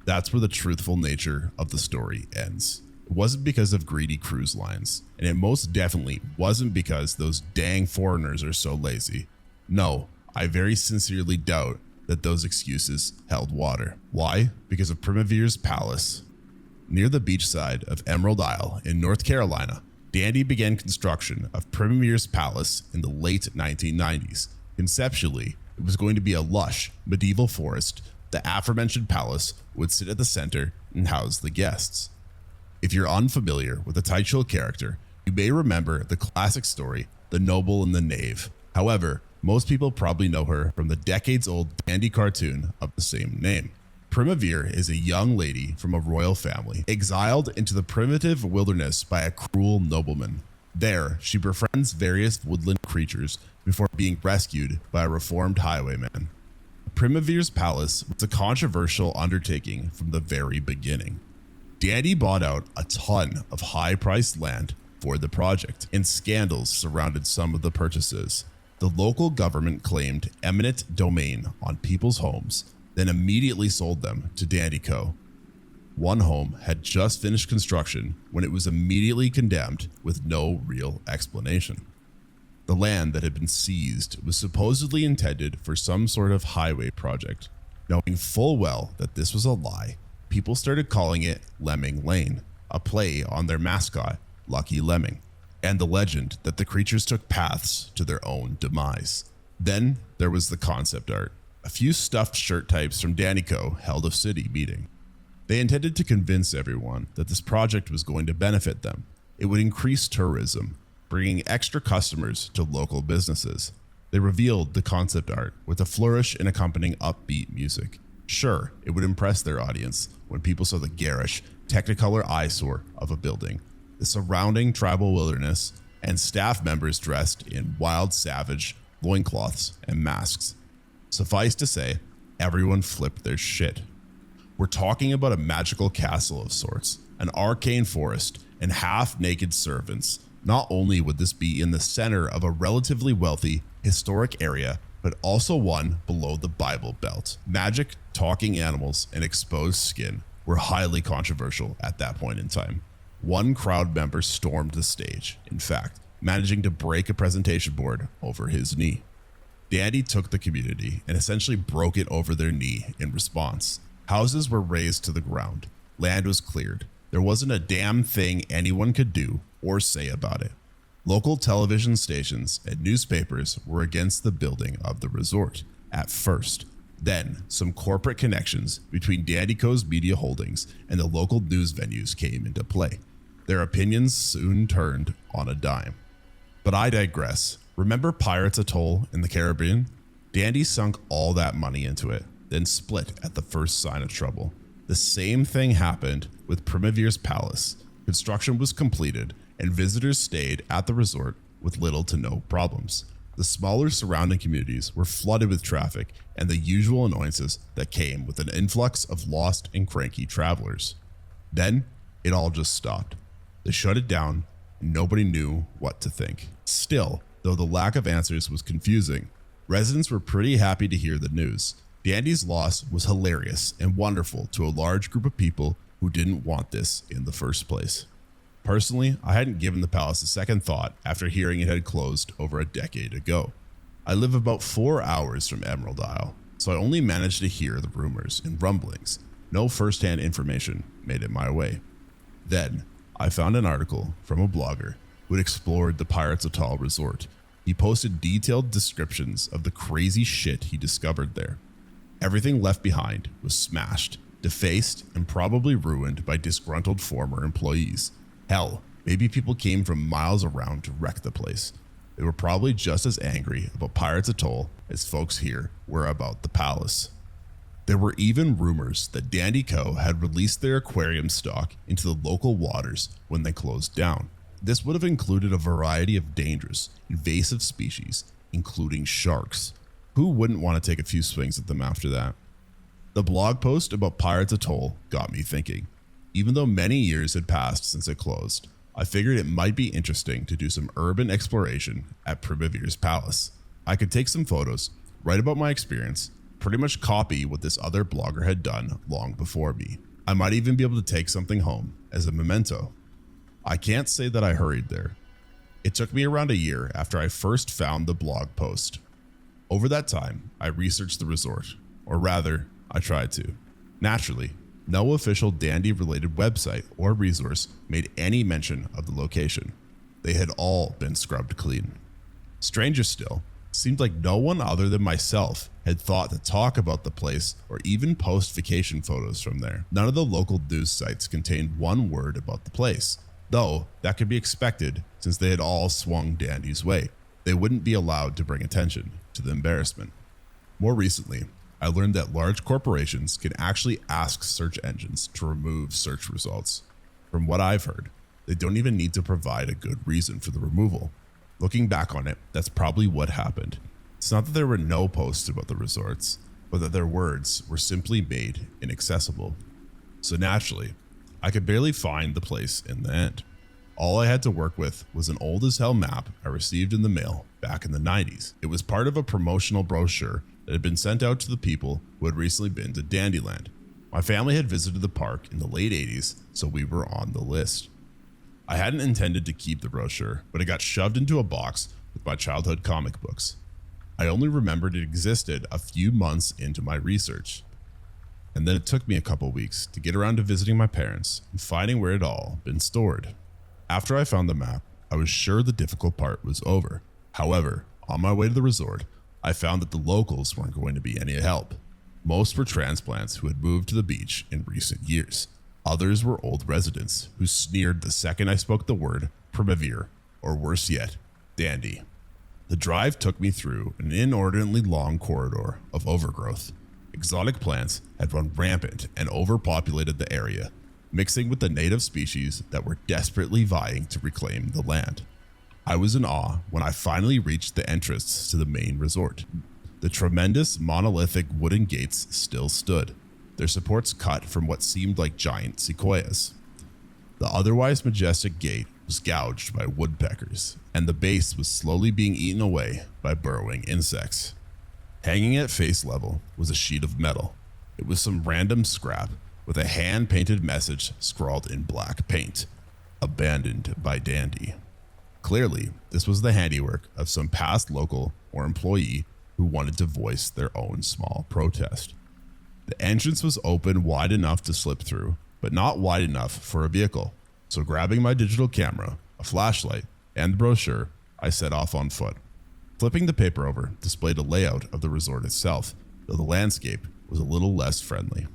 That's where the truthful nature of the story ends. It wasn't because of greedy cruise lines, and it most definitely wasn't because those dang foreigners are so lazy. No, I very sincerely doubt that those excuses held water. Why? Because of Primavere's Palace. Near the beachside of Emerald Isle in North Carolina, Dandy began construction of Primavere's Palace in the late 1990s. Conceptually, it was going to be a lush medieval forest. The aforementioned palace would sit at the center and house the guests. If you're unfamiliar with the titular character, you may remember the classic story, The Noble and the Knave. However, most people probably know her from the decades-old Dandy cartoon of the same name. Primavere is a young lady from a royal family, exiled into the primitive wilderness by a cruel nobleman. There, she befriends various woodland creatures before being rescued by a reformed highwayman. Primavere's Palace was a controversial undertaking from the very beginning. Dandy bought out a ton of high-priced land for the project, and scandals surrounded some of the purchases. The local government claimed eminent domain on people's homes, then immediately sold them to Dandy Co. One home had just finished construction when it was immediately condemned with no real explanation. The land that had been seized was supposedly intended for some sort of highway project. Knowing full well that this was a lie, people started calling it Lemming Lane, a play on their mascot, Lucky Lemming, and the legend that the creatures took paths to their own demise. Then there was the concept art. A few stuffed shirt types from Dandy Co. held a city meeting. They intended to convince everyone that this project was going to benefit them. It would increase tourism, bringing extra customers to local businesses. They revealed the concept art with a flourish and accompanying upbeat music. Sure, it would impress their audience when people saw the garish, technicolor eyesore of a building, the surrounding tribal wilderness, and staff members dressed in wild savage loincloths and masks. Suffice to say, everyone flipped their shit. We're talking about a magical castle of sorts, an arcane forest, and half-naked servants. Not only would this be in the center of a relatively wealthy, historic area, but also one below the Bible Belt. Magic, talking animals, and exposed skin were highly controversial at that point in time. One crowd member stormed the stage, in fact, managing to break a presentation board over his knee. Dandy took the community and essentially broke it over their knee in response. Houses were razed to the ground. Land was cleared. There wasn't a damn thing anyone could do or say about it. Local television stations and newspapers were against the building of the resort at first. Then, some corporate connections between Dandy Co.'s media holdings and the local news venues came into play. Their opinions soon turned on a dime. But I digress. Remember Pirates Atoll in the Caribbean? Dandy sunk all that money into it, then split at the first sign of trouble. The same thing happened with Primavere's Palace. Construction was completed, and visitors stayed at the resort with little to no problems. The smaller surrounding communities were flooded with traffic and the usual annoyances that came with an influx of lost and cranky travelers. Then, it all just stopped. They shut it down, and nobody knew what to think. Still, though the lack of answers was confusing, residents were pretty happy to hear the news. Dandy's loss was hilarious and wonderful to a large group of people who didn't want this in the first place. Personally, I hadn't given the palace a second thought after hearing it had closed over a decade ago. I live about 4 hours from Emerald Isle. so I only managed to hear the rumors and rumblings. No first-hand information made it my way. Then, I found an article from a blogger who had explored the Pirates Atoll resort. He posted detailed descriptions of the crazy shit he discovered there. Everything left behind was smashed, defaced, and probably ruined by disgruntled former employees. Hell, maybe people came from miles around to wreck the place. They were probably just as angry about Pirates Atoll as folks here were about the palace. There were even rumors that Dandy Co. had released their aquarium stock into the local waters when they closed down. This would have included a variety of dangerous, invasive species, including sharks. Who wouldn't want to take a few swings at them after that? The blog post about Pirates Atoll got me thinking. Even though many years had passed since it closed, I figured it might be interesting to do some urban exploration at Primavere's palace. I could take some photos, write about my experience, pretty much copy what this other blogger had done long before me. I might even be able to take something home as a memento. I can't say that I hurried there. It took me around a year after I first found the blog post. Over that time, I researched the resort, or rather, I tried to. Naturally, no official Dandy-related website or resource made any mention of the location. They had all been scrubbed clean. Stranger still, it seemed like no one other than myself had thought to talk about the place or even post vacation photos from there. None of the local news sites contained one word about the place, though that could be expected since they had all swung Dandy's way. They wouldn't be allowed to bring attention to the embarrassment. More recently, I learned that large corporations can actually ask search engines to remove search results. From what I've heard, they don't even need to provide a good reason for the removal. Looking back on it, that's probably what happened. It's not that there were no posts about the resorts, but that their words were simply made inaccessible. So naturally, I could barely find the place in the end. All I had to work with was an old as hell map I received in the mail back in the 90s. It was part of a promotional brochure that had been sent out to the people who had recently been to Dandyland. My family had visited the park in the late 80s, so we were on the list. I hadn't intended to keep the brochure, but it got shoved into a box with my childhood comic books. I only remembered it existed a few months into my research. And then it took me a couple weeks to get around to visiting my parents and finding where it all been stored. After I found the map, I was sure the difficult part was over. However, on my way to the resort, I found that the locals weren't going to be any help. Most were transplants who had moved to the beach in recent years. Others were old residents who sneered the second I spoke the word Primavere, or worse yet, Dandy. The drive took me through an inordinately long corridor of overgrowth. Exotic plants had run rampant and overpopulated the area, mixing with the native species that were desperately vying to reclaim the land. I was in awe when I finally reached the entrance to the main resort. The tremendous monolithic wooden gates still stood, their supports cut from what seemed like giant sequoias. The otherwise majestic gate was gouged by woodpeckers, and the base was slowly being eaten away by burrowing insects. Hanging at face level was a sheet of metal. It was some random scrap with a hand-painted message scrawled in black paint, "Abandoned by Dandy." Clearly, this was the handiwork of some past local or employee who wanted to voice their own small protest. The entrance was open wide enough to slip through, but not wide enough for a vehicle. So grabbing my digital camera, a flashlight, and the brochure, I set off on foot. Flipping the paper over displayed a layout of the resort itself, though the landscape was a little less friendly.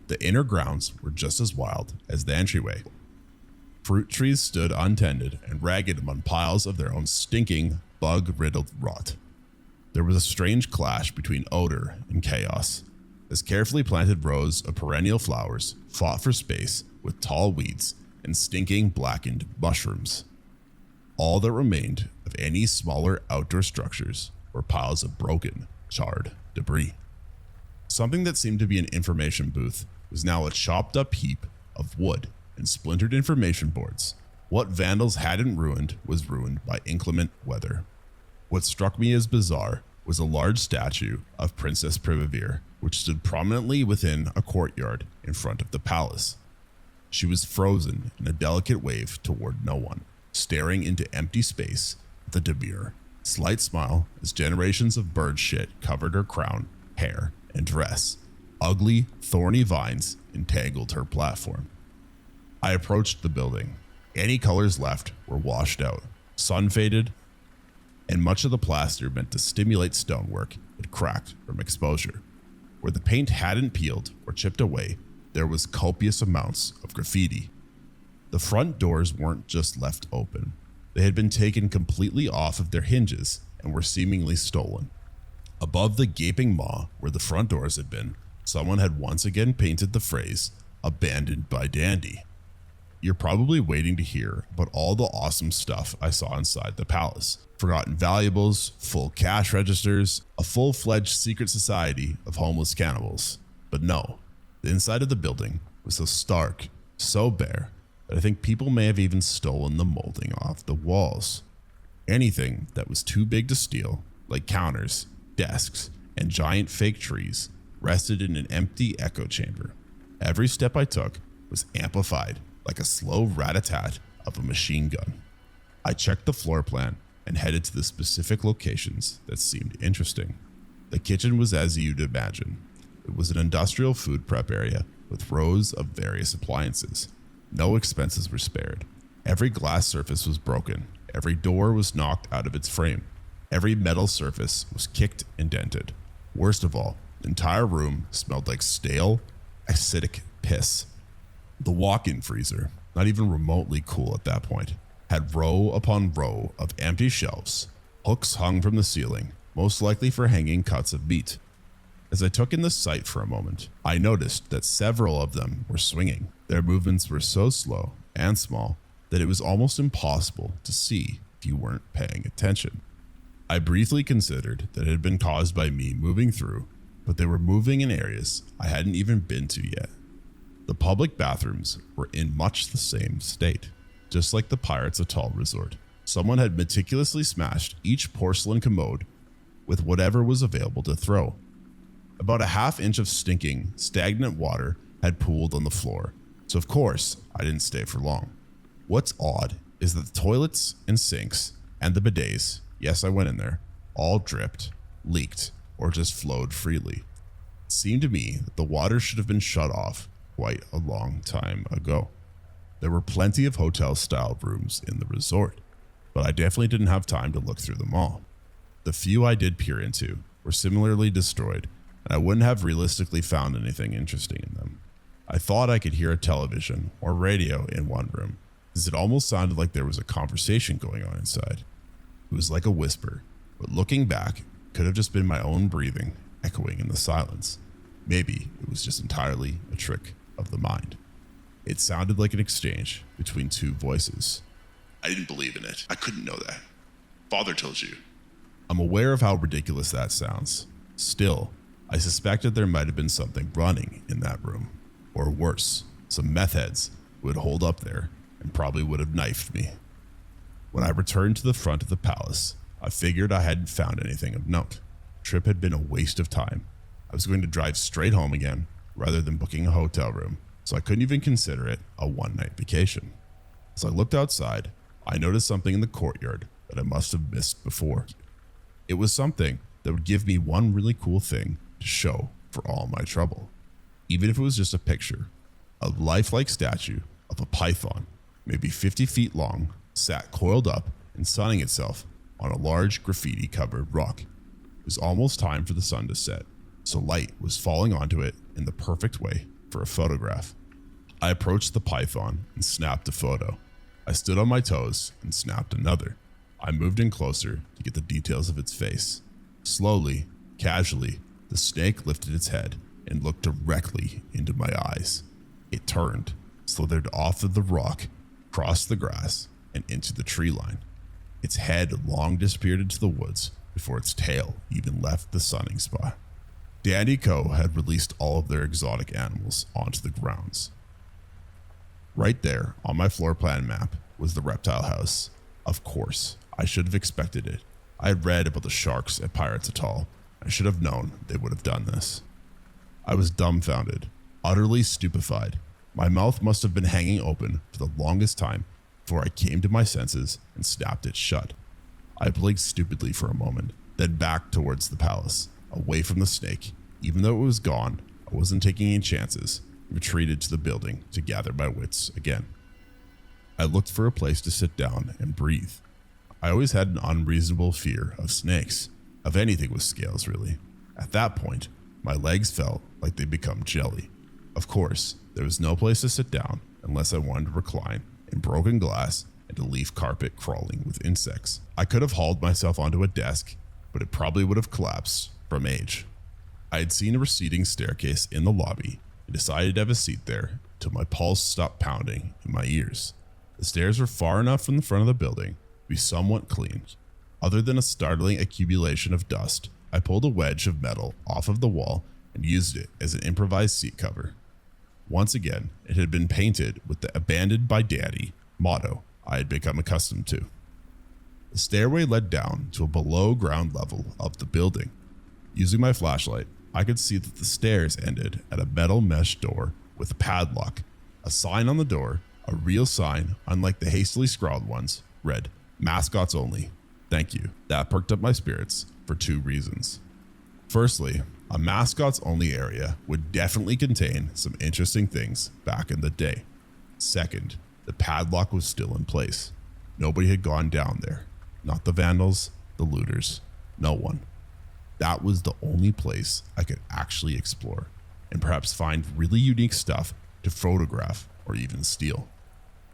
The inner grounds were just as wild as the entryway. Fruit trees stood untended and ragged among piles of their own stinking, bug-riddled rot. There was a strange clash between odor and chaos, as carefully planted rows of perennial flowers fought for space with tall weeds and stinking blackened mushrooms. All that remained of any smaller outdoor structures were piles of broken, charred debris. Something that seemed to be an information booth was now a chopped up heap of wood and splintered information boards. What vandals hadn't ruined was ruined by inclement weather. What struck me as bizarre was a large statue of Princess Primavere, which stood prominently within a courtyard in front of the palace. She was frozen in a delicate wave toward no one, staring into empty space with a demure, slight smile as generations of bird shit covered her crown, hair, and dress. Ugly, thorny vines entangled her platform. I approached the building. Any colors left were washed out, sun faded, and much of the plaster meant to stimulate stonework had cracked from exposure. Where the paint hadn't peeled or chipped away, there was copious amounts of graffiti. The front doors weren't just left open. They had been taken completely off of their hinges and were seemingly stolen. Above the gaping maw where the front doors had been, someone had once again painted the phrase, "Abandoned by Dandy." You're probably waiting to hear about all the awesome stuff I saw inside the palace. Forgotten valuables, full cash registers, a full-fledged secret society of homeless cannibals. But no, the inside of the building was so stark, so bare, that I think people may have even stolen the molding off the walls. Anything that was too big to steal, like counters, desks, and giant fake trees, rested in an empty echo chamber. Every step I took was amplified like a slow rat-a-tat of a machine gun. I checked the floor plan and headed to the specific locations that seemed interesting. The kitchen was as you'd imagine. It was an industrial food prep area with rows of various appliances. No expenses were spared. Every glass surface was broken. Every door was knocked out of its frame. Every metal surface was kicked and dented. Worst of all, the entire room smelled like stale, acidic piss. The walk-in freezer, not even remotely cool at that point, had row upon row of empty shelves. Hooks hung from the ceiling, most likely for hanging cuts of meat. As I took in the sight for a moment, I noticed that several of them were swinging. Their movements were so slow and small that it was almost impossible to see if you weren't paying attention. I briefly considered that it had been caused by me moving through, but they were moving in areas I hadn't even been to yet. The public bathrooms were in much the same state. Just like the Pirates Atoll Resort, someone had meticulously smashed each porcelain commode with whatever was available to throw. About a half inch of stinking, stagnant water had pooled on the floor, so of course I didn't stay for long. What's odd is that the toilets and sinks and the bidets, yes, I went in there, all dripped, leaked, or just flowed freely. It seemed to me that the water should have been shut off quite a long time ago. There were plenty of hotel-style rooms in the resort, but I definitely didn't have time to look through them all. The few I did peer into were similarly destroyed, and I wouldn't have realistically found anything interesting in them. I thought I could hear a television or radio in one room, as it almost sounded like there was a conversation going on inside. It was like a whisper, but looking back, it could have just been my own breathing echoing in the silence. Maybe it was just entirely a trick of the mind. It sounded like an exchange between two voices. I didn't believe in it. I couldn't know that. Father told you. I'm aware of how ridiculous that sounds. Still, I suspected there might have been something running in that room. Or worse, some meth heads who would hold up there and probably would have knifed me. When I returned to the front of the palace, I figured I hadn't found anything of note. The trip had been a waste of time. I was going to drive straight home again rather than booking a hotel room, so I couldn't even consider it a one-night vacation. As I looked outside, I noticed something in the courtyard that I must have missed before. It was something that would give me one really cool thing to show for all my trouble. Even if it was just a picture, a lifelike statue of a python, maybe 50 feet long, sat coiled up and sunning itself on a large graffiti-covered rock. It was almost time for the sun to set, so light was falling onto it in the perfect way for a photograph. I approached the python and snapped a photo. I stood on my toes and snapped another. I moved in closer to get the details of its face. Slowly, casually, the snake lifted its head and looked directly into my eyes. It turned, slithered off of the rock, crossed the grass, and into the tree line. Its head long disappeared into the woods before its tail even left the sunning spot. Dandy Co. had released all of their exotic animals onto the grounds. Right there on my floor plan map was the reptile house. Of course, I should have expected it. I had read about the sharks at Pirates Atoll. I should have known they would have done this. I was dumbfounded, utterly stupefied. My mouth must have been hanging open for the longest time before I came to my senses and snapped it shut. I blinked stupidly for a moment, then back towards the palace, away from the snake, Even though it was gone, I wasn't taking any chances and retreated to the building to gather my wits again. I looked for a place to sit down and breathe. I always had an unreasonable fear of snakes, of anything with scales really. At that point, my legs felt like they'd become jelly. Of course, there was no place to sit down unless I wanted to recline in broken glass and a leaf carpet crawling with insects. I could have hauled myself onto a desk, but it probably would have collapsed from age. I had seen a receding staircase in the lobby and decided to have a seat there till my pulse stopped pounding in my ears. The stairs were far enough from the front of the building to be somewhat clean. Other than a startling accumulation of dust, I pulled a wedge of metal off of the wall and used it as an improvised seat cover. Once again, it had been painted with the "Abandoned by Daddy" motto I had become accustomed to. The stairway led down to a below ground level of the building. Using my flashlight, I could see that the stairs ended at a metal mesh door with a padlock. A sign on the door, a real sign, unlike the hastily scrawled ones, read, "Mascots only. Thank you." That perked up my spirits for two reasons. Firstly, a mascots only area would definitely contain some interesting things back in the day. Second, the padlock was still in place. Nobody had gone down there. Not the vandals, the looters, no one. That was the only place I could actually explore and perhaps find really unique stuff to photograph or even steal.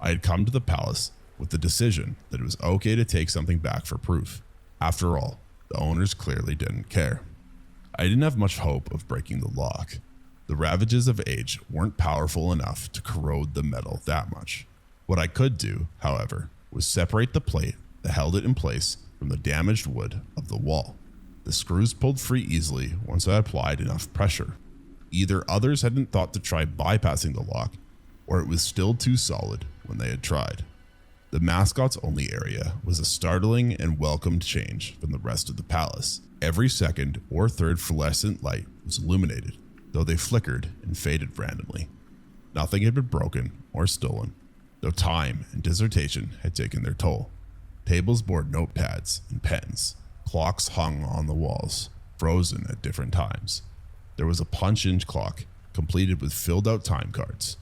I had come to the palace with the decision that it was okay to take something back for proof. After all, the owners clearly didn't care. I didn't have much hope of breaking the lock. The ravages of age weren't powerful enough to corrode the metal that much. What I could do, however, was separate the plate that held it in place from the damaged wood of the wall. The screws pulled free easily once I applied enough pressure. Either others hadn't thought to try bypassing the lock, or it was still too solid when they had tried. The mascots only area was a startling and welcomed change from the rest of the palace. Every second or third fluorescent light was illuminated, though they flickered and faded randomly. Nothing had been broken or stolen, though time and dissertation had taken their toll. Tables bore notepads and pens. Clocks hung on the walls, frozen at different times. There was a punch-in clock completed with filled-out time cards.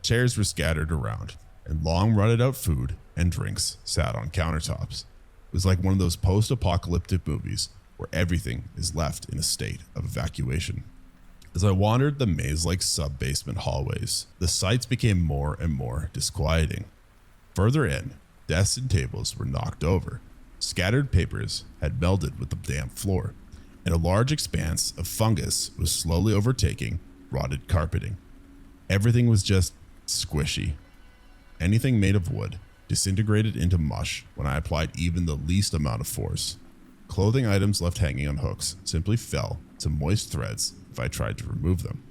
Chairs were scattered around, and long rutted-out food and drinks sat on countertops. It was like one of those post-apocalyptic movies where everything is left in a state of evacuation. As I wandered the maze-like sub-basement hallways, the sights became more and more disquieting. Further in, desks and tables were knocked over. Scattered papers had melded with the damp floor, and a large expanse of fungus was slowly overtaking rotted carpeting. Everything was just squishy. Anything made of wood disintegrated into mush when I applied even the least amount of force. Clothing items left hanging on hooks simply fell to moist threads if I tried to remove them.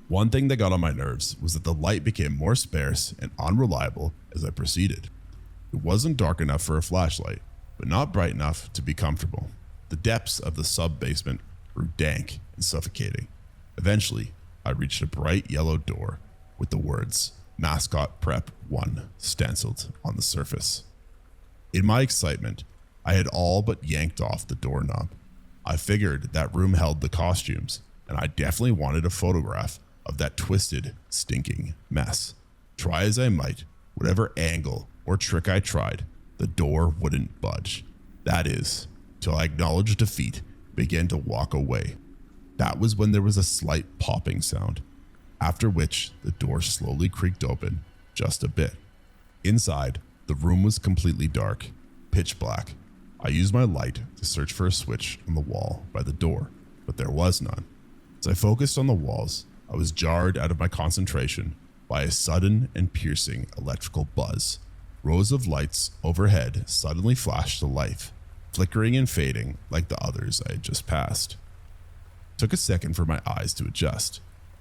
One thing that got on my nerves was that the light became more sparse and unreliable as I proceeded. It wasn't dark enough for a flashlight, but not bright enough to be comfortable. The depths of the sub-basement grew dank and suffocating. Eventually, I reached a bright yellow door with the words "Mascot Prep 1" stenciled on the surface. In my excitement, I had all but yanked off the doorknob. I figured that room held the costumes, and I definitely wanted a photograph of that twisted, stinking mess. Try as I might, whatever angle or trick I tried, the door wouldn't budge. That is, till I acknowledged defeat and began to walk away. That was when there was a slight popping sound, after which the door slowly creaked open just a bit. Inside, the room was completely dark, pitch black. I used my light to search for a switch on the wall by the door, but there was none. As I focused on the walls, I was jarred out of my concentration by a sudden and piercing electrical buzz. Rows of lights overhead suddenly flashed to life, flickering and fading like the others I had just passed. It took a second for my eyes to adjust.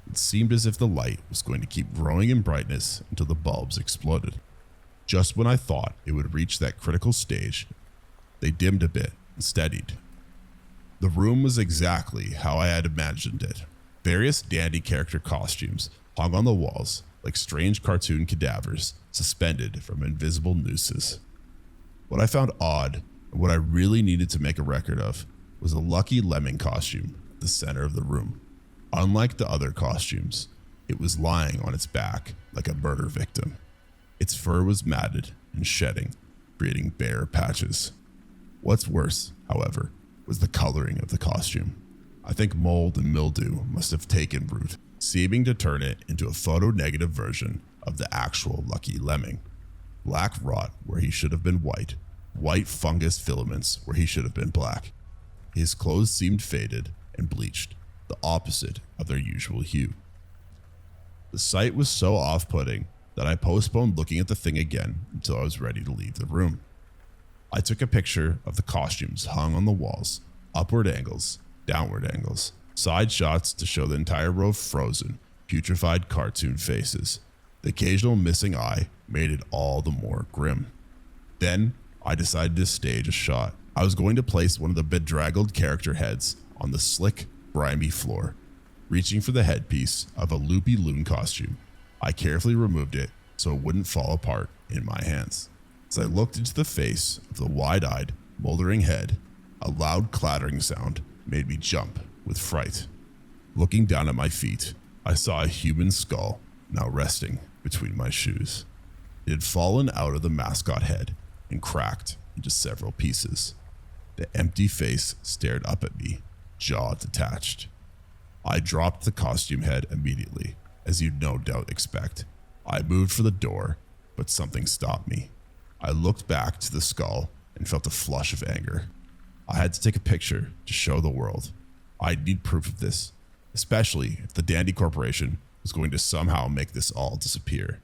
It seemed as if the light was going to keep growing in brightness until the bulbs exploded. Just when I thought it would reach that critical stage, they dimmed a bit and steadied. The room was exactly how I had imagined it. Various dandy character costumes hung on the walls like strange cartoon cadavers suspended from invisible nooses. What I found odd, and what I really needed to make a record of, was a Lucky Lemming costume the center of the room. Unlike the other costumes, it was lying on its back like a murder victim. Its fur was matted and shedding, creating bare patches. What's worse, however, was the coloring of the costume. I think mold and mildew must have taken root, seeming to turn it into a photo-negative version of the actual Lucky Lemming. Black rot where he should have been white, white fungus filaments where he should have been black. His clothes seemed faded and bleached, the opposite of their usual hue. The sight was so off-putting that I postponed looking at the thing again until I was ready to leave the room. I took a picture of the costumes hung on the walls, upward angles, downward angles, side shots to show the entire row of frozen, putrefied cartoon faces. The occasional missing eye made it all the more grim. Then I decided to stage a shot. I was going to place one of the bedraggled character heads on the slick, grimy floor. Reaching for the headpiece of a loopy loon costume, I carefully removed it so it wouldn't fall apart in my hands. As I looked into the face of the wide-eyed, moldering head, a loud clattering sound made me jump with fright. Looking down at my feet, I saw a human skull now resting between my shoes. It had fallen out of the mascot head and cracked into several pieces. The empty face stared up at me, jaw detached. I dropped the costume head immediately, as you'd no doubt expect. I moved for the door, but something stopped me. I looked back to the skull and felt a flush of anger. I had to take a picture to show the world. I'd need proof of this, especially if the Dandy Corporation was going to somehow make this all disappear.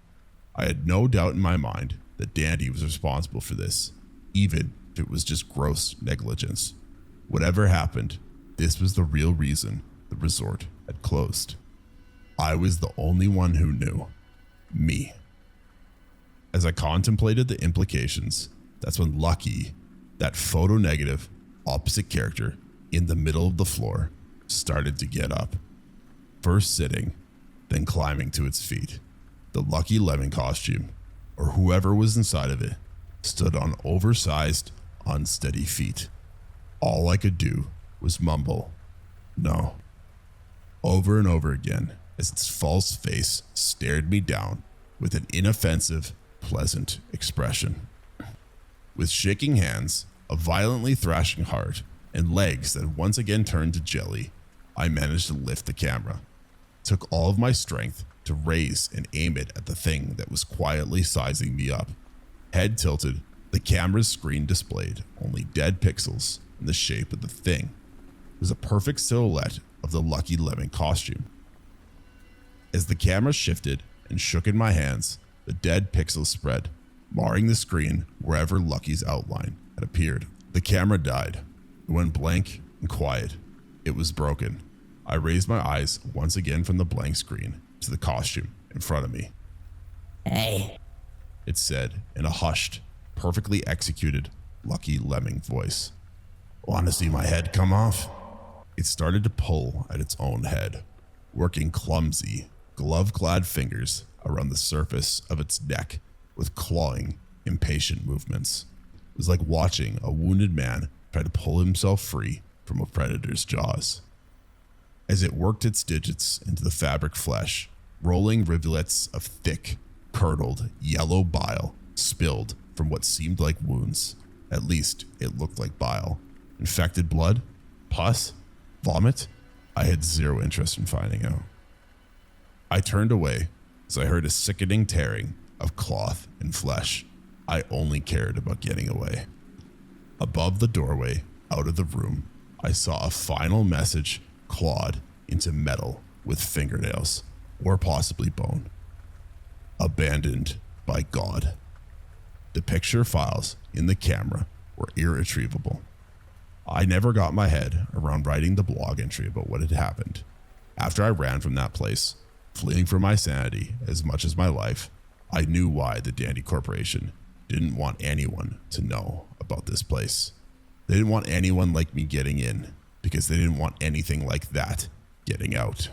I had no doubt in my mind that Dandy was responsible for this, even if it was just gross negligence. Whatever happened, this was the real reason the resort had closed. I was the only one who knew. Me. As I contemplated the implications, that's when Lucky, that photo-negative, opposite character in the middle of the floor, started to get up. First sitting, then climbing to its feet. The Lucky Lemming costume, or whoever was inside of it, stood on oversized, unsteady feet. All I could do was mumble, "No," over and over again as its false face stared me down with an inoffensive, pleasant expression. With shaking hands, a violently thrashing heart, and legs that once again turned to jelly, I managed to lift the camera. It took all of my strength to raise and aim it at the thing that was quietly sizing me up. Head tilted, the camera's screen displayed only dead pixels in the shape of the thing. It was a perfect silhouette of the Lucky Lemming costume. As the camera shifted and shook in my hands, the dead pixels spread, marring the screen wherever Lucky's outline had appeared. The camera died. It went blank and quiet. It was broken. I raised my eyes once again from the blank screen to the costume in front of me. "Hey," it said in a hushed, perfectly executed Lucky Lemming voice. "Want to see my head come off?" It started to pull at its own head, working clumsy, glove-clad fingers around the surface of its neck with clawing, impatient movements. It was like watching a wounded man try to pull himself free from a predator's jaws. As it worked its digits into the fabric flesh, rolling rivulets of thick, curdled, yellow bile spilled from what seemed like wounds. At least it looked like bile. Infected blood? Pus? Vomit? I had zero interest in finding out. I turned away as I heard a sickening tearing of cloth and flesh. I only cared about getting away. Above the doorway, out of the room, I saw a final message clawed into metal with fingernails, or possibly bone. Abandoned by God. The picture files in the camera were irretrievable. I never got my head around writing the blog entry about what had happened. After I ran from that place, fleeing for my sanity as much as my life, I knew why the Dandy Corporation didn't want anyone to know about this place. They didn't want anyone like me getting in, because they didn't want anything like that getting out.